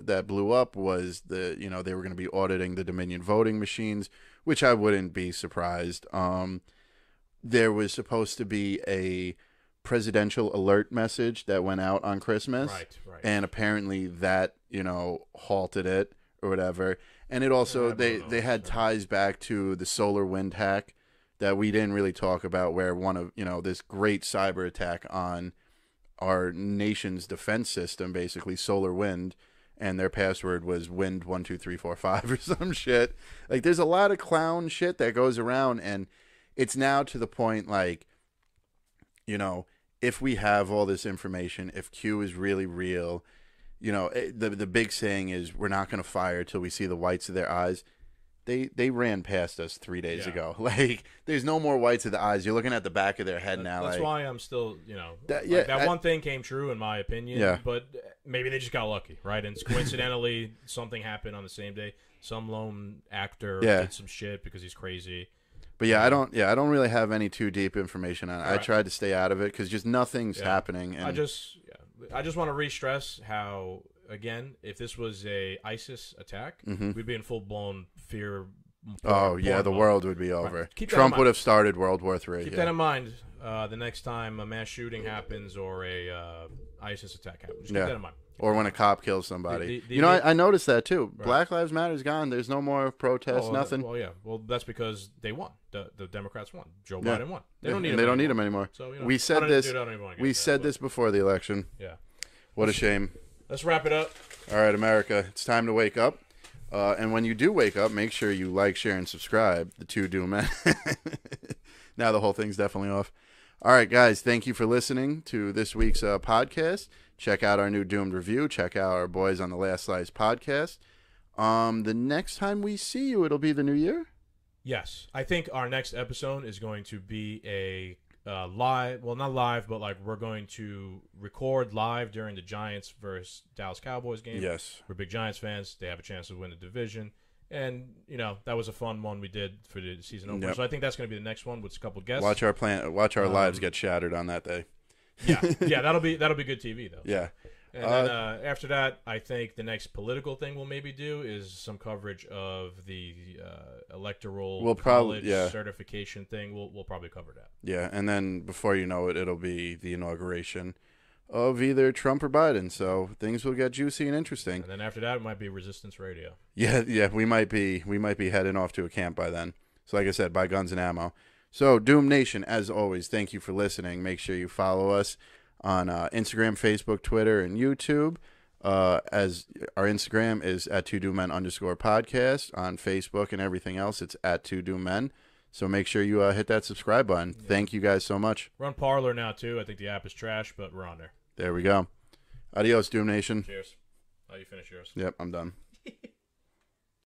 that blew up was they were going to be auditing the Dominion voting machines, which I wouldn't be surprised. There was supposed to be a presidential alert message that went out on Christmas. Right. And apparently that, halted it or whatever. And it also, they had ties back to the solar wind hack that we didn't really talk about, where one of, this great cyber attack on our nation's defense system, basically Solar Wind, and their password was Wind12345 or some shit. Like, there's a lot of clown shit that goes around, and it's now to the point, like, if we have all this information, if Q is really real, the big saying is we're not going to fire till we see the whites of their eyes. They ran past us 3 days ago. Like, there's no more whites of the eyes. You're looking at the back of their head now. That's like, why I'm still, that one thing came true in my opinion. Yeah. But maybe they just got lucky, right? And coincidentally, something happened on the same day. Some lone actor did some shit because he's crazy. But I don't really have any too deep information on it. I tried to stay out of it because just nothing's happening. And I just want to re-stress how, again, if this was a ISIS attack, we'd be in full-blown fear. The world would be over. Right. Trump would have started World War III. Keep that in mind the next time a mass shooting happens or a ISIS attack happens. Just keep that in mind. Or when a cop kills somebody. I noticed that too. Right. Black Lives Matter's gone. There's no more protests, nothing. Well, that's because they won. The Democrats won. Joe Biden won. They don't need them anymore. So, we said this before the election. Yeah. What a shame. Let's wrap it up. All right, America. It's time to wake up. And when you do wake up, make sure you like, share, and subscribe. The Two Doom Men. Now the whole thing's definitely off. All right, guys. Thank you for listening to this week's podcast. Check out our new Doomed review. Check out our boys on the Last Slice podcast. The next time we see you, it'll be the new year? Yes. I think our next episode is going to be a live, well, not live, but like we're going to record live during the Giants versus Dallas Cowboys game. Yes. We're big Giants fans. They have a chance to win the division. And, that was a fun one we did for the season opener. Yep. So I think that's going to be the next one with a couple guests. Watch our lives get shattered on that day. Yeah, that'll be good TV though. Yeah. And then after that, I think the next political thing we'll maybe do is some coverage of the electoral college certification thing. We'll probably cover that. Yeah, and then before you know it, it'll be the inauguration of either Trump or Biden. So things will get juicy and interesting. And then after that, it might be Resistance Radio. Yeah, we might be heading off to a camp by then. So like I said, buy guns and ammo. So, Doom Nation, as always, thank you for listening. Make sure you follow us on Instagram, Facebook, Twitter, and YouTube. As our Instagram is at 2DoomMen_podcast. On Facebook and everything else, it's at 2DoomMen. So make sure you hit that subscribe button. Yeah. Thank you guys so much. We're on Parler now, too. I think the app is trash, but we're on there. There we go. Adios, Doom Nation. Cheers. Oh, you finish yours. Yep, I'm done.